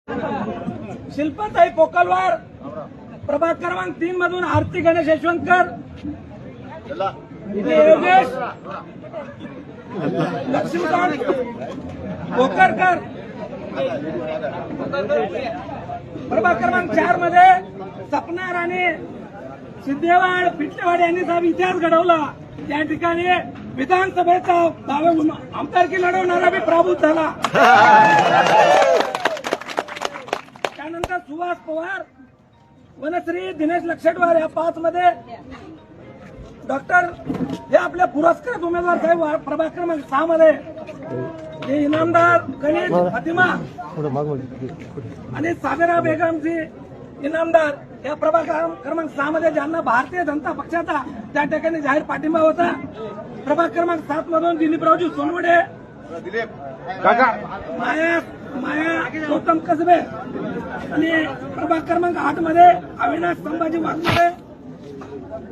शिल्पाताई पोकलवार, प्रभाग क्रमांक 3 मधून आरती गणेश यशवंतकर, योगेश लक्ष्मीकांत कोकरकर, प्रभाग क्रमांक 4 मध्ये सपना राणे, सिद्धेवाड पिट्टेवाड यांनी साहेब इतिहास घडवला। त्या ठिकाणी विधानसभेचा आमदारकी लढवणारा बी पराभूत झाला। त्यानंतर सुहास पवार, वनश्री दिनेश लक्षटवार या 5 मध्ये डॉक्टर हे आपल्या पुरस्कृत उमेदवार साहेब प्रभाग क्रमांक 6 मध्ये हे इनामदार गणेश फातिमा आणि साबेरा बेगमजी इनामदार या प्रभाग क्रमांक 6 मध्ये ज्यांना भारतीय जनता पक्षाचा त्या ठिकाणी जाहीर पाठिंबा होता। प्रभाग क्रमांक 7 मधून दिलीपरावजी सोनवडे, माया गौतम कसबे आणि प्रभाग क्रमांक 8 मध्ये अविनाश संभाजी वाघमारे,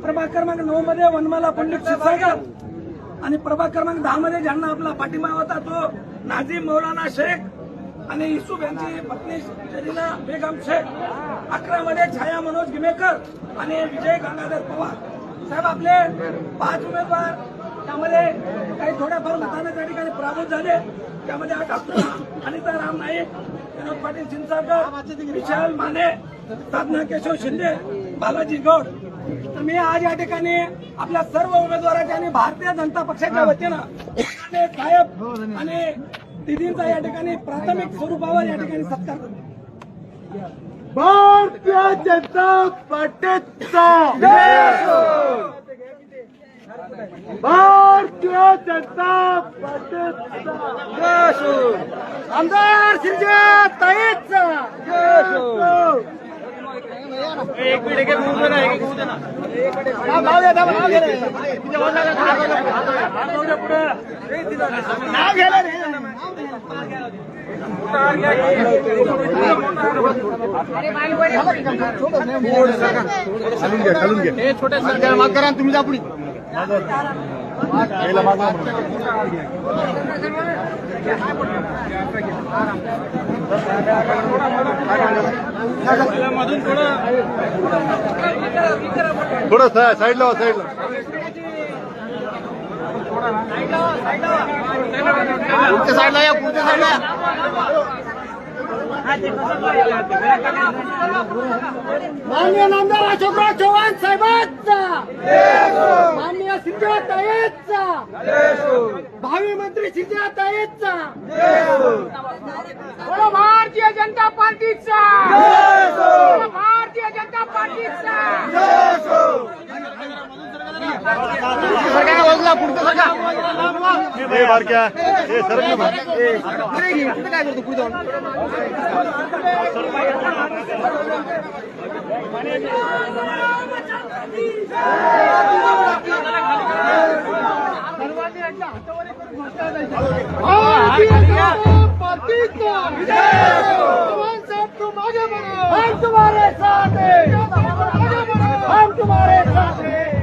प्रभाग क्रमांक 9 मध्ये वनमाला पंडित क्षीरसागर आणि प्रभाग क्रमांक 10 मध्ये ज्यांना आपला पाठिंबा होता तो नाझीम मौलाना शेख आणि युसुफ यांची पत्नी शरीना बेगम शेख, 11 मध्ये छाया मनोज गिमेकर आणि विजय गंगाधर पवार साहेब आपले 5 उमेदवार त्यामध्ये काही थोड्याफार मताने त्या ठिकाणी पराभूत झाले। त्यामध्ये डॉक्टर अनिता राम नाईक, विनोद पाटील चिंचाळकर, विशाल माने, साधना केशव शिंदे, बालाजी गौड। तर मी आज या ठिकाणी आपल्या सर्व उमेदवारांच्या आणि भारतीय जनता पक्षाच्या वतीनं साहेब आणि दिदींचा या ठिकाणी प्राथमिक स्वरूपावर या ठिकाणी सत्कार करतो। भारतीय जनता पार्टीचा भारतीय जनता पार्टीचा आमदार शिरसाताईंचा एक मिनिट खालून घ्या छोट्या माग करा तुम्ही जा पुढे थोडं साईडला पुढच्या साईडला या पुढच्या साईडला माननीय नामदार अशोकराव चव्हाण साहेबांचा, माननीय शिंदेताईंचा, भावी मंत्री शिंदेताईंचा, भारतीय जनता पार्टीचा, भारतीय जनता पार्टीचा सरकार पुढचं काय करतो पुढे जाऊन तुम्हारे साथ हैं, हम तुम्हारे साथ हैं।